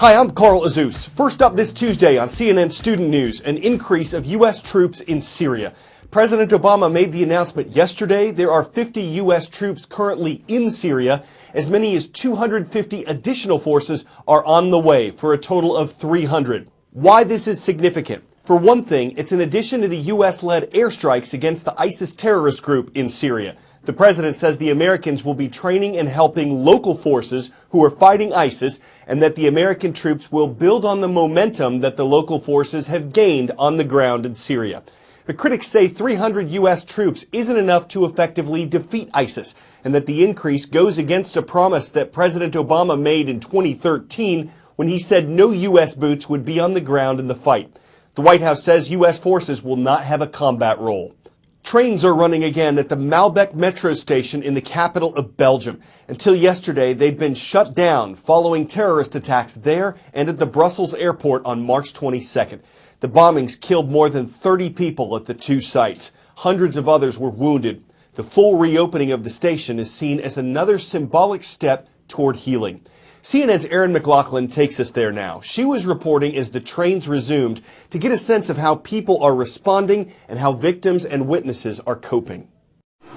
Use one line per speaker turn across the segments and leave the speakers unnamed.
Hi, I'm Carl Azuz. First up this Tuesday on CNN Student News, an increase of U.S. troops in Syria. President Obama made the announcement yesterday. There are 50 U.S. troops currently in Syria. As many as 250 additional forces are on the way for a total of 300. Why this is significant? For one thing, it's in addition to the U.S.-led airstrikes against the ISIS terrorist group in Syria. The president says the Americans will be training and helping local forces who are fighting ISIS, and that the American troops will build on the momentum that the local forces have gained on the ground in Syria. The critics say 300 U.S. troops isn't enough to effectively defeat ISIS, and that the increase goes against a promise that President Obama made in 2013 when he said no U.S. boots would be on the ground in the fight. The White House says U.S. forces will not have a combat role. Trains are running again at the Maalbeek metro station in the capital of Belgium. Until yesterday, they'd been shut down following terrorist attacks there and at the Brussels airport on March 22nd. The bombings killed more than 30 people at the two sites. Hundreds of others were wounded. The full reopening of the station is seen as another symbolic step toward healing. CNN's Erin McLaughlin takes us there now. She was reporting as the trains resumed to get a sense of how people are responding and how victims and witnesses are coping.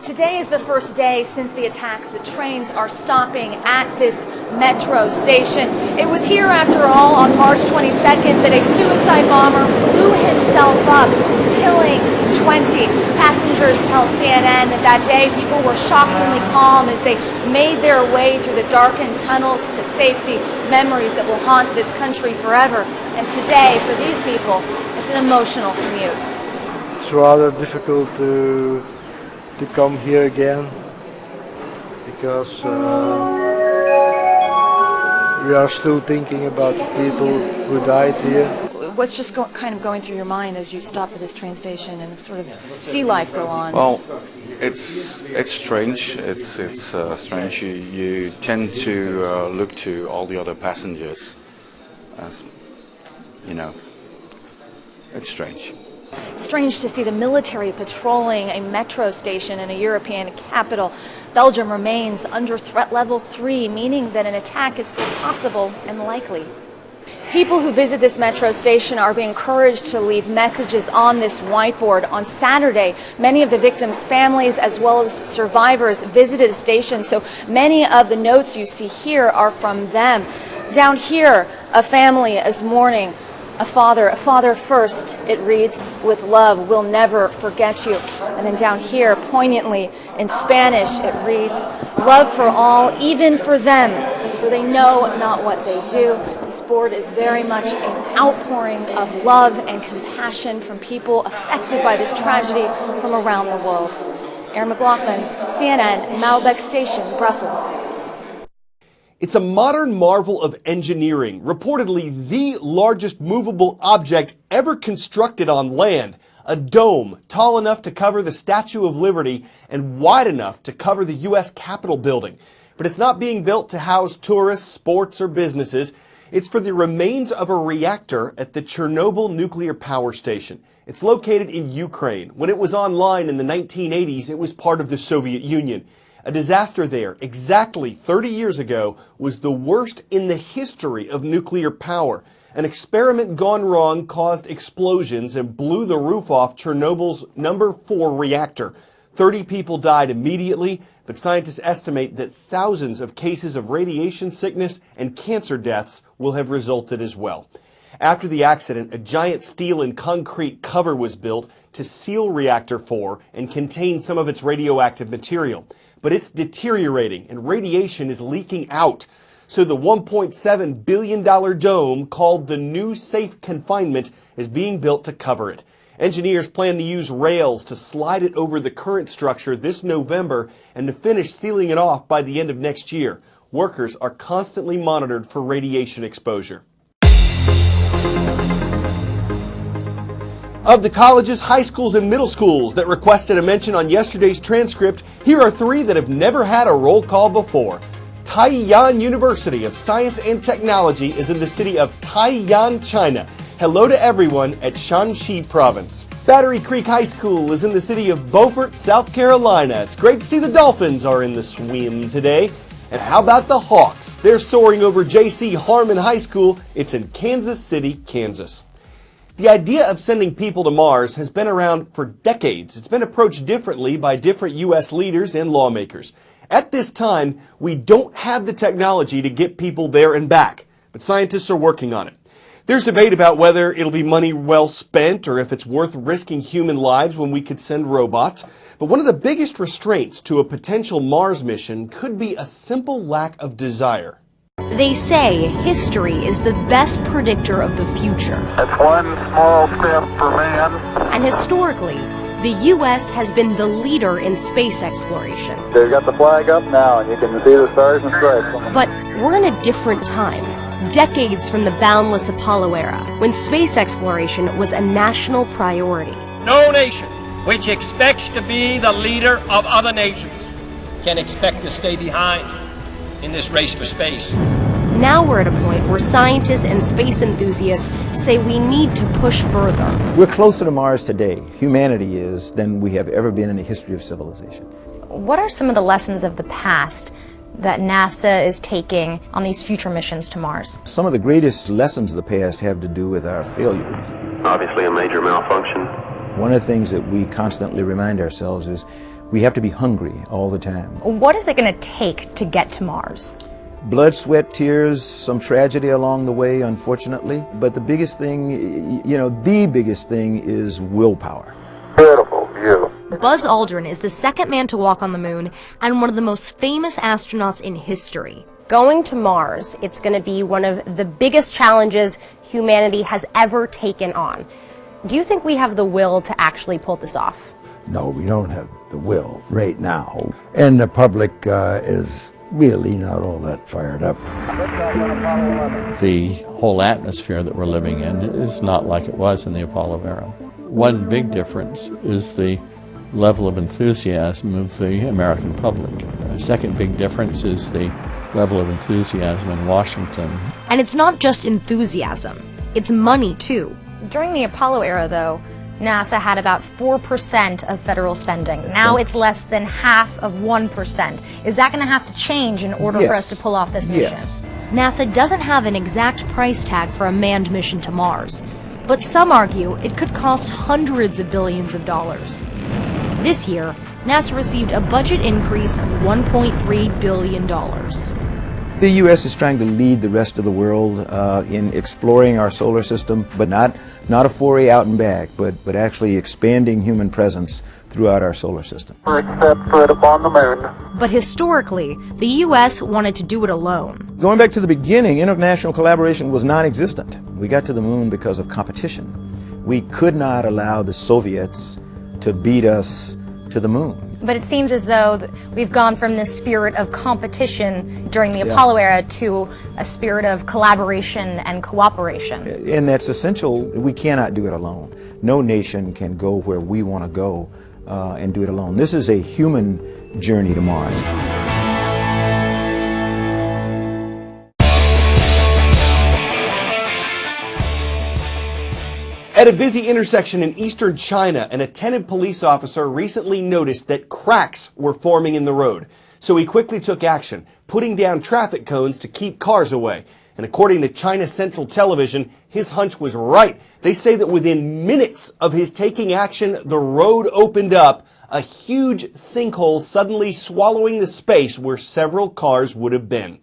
Today is the first day since the attacks. The trains are stopping at this metro station. It was here, after all, on March 22nd that a suicide bomber blew himself up, killing 20 passengers. Tell CNN that day people were shockingly calm as they made their way through the darkened tunnels to safety, memories that will haunt this country forever. And today, for these people, it's an emotional commute.
It's rather difficult to come here again because we are still thinking about the people who died here.
What's just kind of going through your mind as you stop at this train station and sort of see life go on?
Well, it's strange. It's strange. You tend to look to all the other passengers as, you know, it's strange.
Strange to see the military patrolling a metro station in a European capital. Belgium remains under threat level 3, meaning that an attack is still possible and likely. People who visit this metro station are being encouraged to leave messages on this whiteboard. On Saturday, many of the victims' families as well as survivors visited the station, so many of the notes you see here are from them. Down here, a family is mourning a father first, it reads, with love, we'll never forget you. And then down here, poignantly, in Spanish, it reads, love for all, even for them, for they know not what they do. This board is very much an outpouring of love and compassion from people affected by this tragedy from around the world. Erin McLaughlin, CNN, Maalbeek Station, Brussels.
It's a modern marvel of engineering, reportedly the largest movable object ever constructed on land. A dome tall enough to cover the Statue of Liberty and wide enough to cover the U.S. Capitol building. But it's not being built to house tourists, sports, or businesses. It's for the remains of a reactor at the Chernobyl nuclear power station. It's located in Ukraine. When it was online in the 1980s, it was part of the Soviet Union. A disaster there exactly 30 years ago was the worst in the history of nuclear power. An experiment gone wrong caused explosions and blew the roof off Chernobyl's number 4 reactor. 30 people died immediately, but scientists estimate that thousands of cases of radiation sickness and cancer deaths will have resulted as well. After the accident, a giant steel and concrete cover was built to seal Reactor 4 and contain some of its radioactive material. But it's deteriorating and radiation is leaking out. So the $1.7 billion dome, called the New Safe Confinement, is being built to cover it. Engineers plan to use rails to slide it over the current structure this November and to finish sealing it off by the end of next year. Workers are constantly monitored for radiation exposure. Of the colleges, high schools, and middle schools that requested a mention on yesterday's transcript, here are 3 that have never had a roll call before. Taiyan University of Science and Technology is in the city of Taiyan, China. Hello to everyone at Shanxi Province. Battery Creek High School is in the city of Beaufort, South Carolina. It's great to see the Dolphins are in the swim today. And how about the Hawks? They're soaring over J.C. Harmon High School. It's in Kansas City, Kansas. The idea of sending people to Mars has been around for decades. It's been approached differently by different U.S. leaders and lawmakers. At this time, we don't have the technology to get people there and back, but scientists are working on it. There's debate about whether it'll be money well spent or if it's worth risking human lives when we could send robots. But one of the biggest restraints to a potential Mars mission could be a simple lack of desire.
They say history is the best predictor of the future.
That's one small step for man.
And historically, the U.S. has been the leader in space exploration.
They've got the flag up now, and you can see the stars and stripes.
But we're in a different time, decades from the boundless Apollo era, when space exploration was a national priority.
No nation which expects to be the leader of other nations can expect to stay behind in this race for space.
Now we're at a point where scientists and space enthusiasts say we need to push further.
We're closer to Mars today, humanity is, than we have ever been in the history of civilization.
What are some of the lessons of the past that NASA is taking on these future missions to Mars?
Some of the greatest lessons of the past have to do with our failures.
Obviously a major malfunction.
One of the things that we constantly remind ourselves is we have to be hungry all the time.
What is it going to take to get to Mars?
Blood, sweat, tears, some tragedy along the way, unfortunately. But the biggest thing, the biggest thing is willpower.
Beautiful view.
Buzz Aldrin is the second man to walk on the moon and one of the most famous astronauts in history.
Going to Mars, it's going to be one of the biggest challenges humanity has ever taken on. Do you think we have the will to actually pull this off?
No, we don't have the will right now. And the public is really not all that fired up.
The whole atmosphere that we're living in is not like it was in the Apollo era. One big difference is the level of enthusiasm of the American public. The second big difference is the level of enthusiasm in Washington.
And it's not just enthusiasm, it's money too.
During the Apollo era, though, NASA had about 4% of federal spending. Now it's less than half of 1%. Is that going to have to change in order for us to pull off this mission?
Yes.
NASA doesn't have an exact price tag for a manned mission to Mars, but some argue it could cost hundreds of billions of dollars. This year, NASA received a budget increase of $1.3 billion.
The U.S. is trying to lead the rest of the world in exploring our solar system, but not a foray out and back, but actually expanding human presence throughout our solar system.
First step foot upon the moon.
But historically, the U.S. wanted to do it alone.
Going back to the beginning, international collaboration was non-existent. We got to the moon because of competition. We could not allow the Soviets to beat us to the moon.
But it seems as though we've gone from this spirit of competition during the Apollo era to a spirit of collaboration and cooperation.
And that's essential. We cannot do it alone. No nation can go where we want to go and do it alone. This is a human journey to Mars.
At a busy intersection in eastern China, an attentive police officer recently noticed that cracks were forming in the road. So he quickly took action, putting down traffic cones to keep cars away. And according to China Central Television, his hunch was right. They say that within minutes of his taking action, the road opened up, a huge sinkhole suddenly swallowing the space where several cars would have been.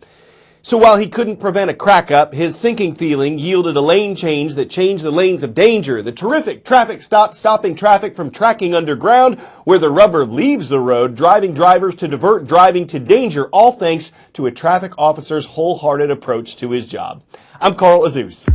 So while he couldn't prevent a crack up, his sinking feeling yielded a lane change that changed the lanes of danger. The terrific traffic stop, stopping traffic from tracking underground, where the rubber leaves the road, driving drivers to divert driving to danger, all thanks to a traffic officer's wholehearted approach to his job. I'm Carl Azuz.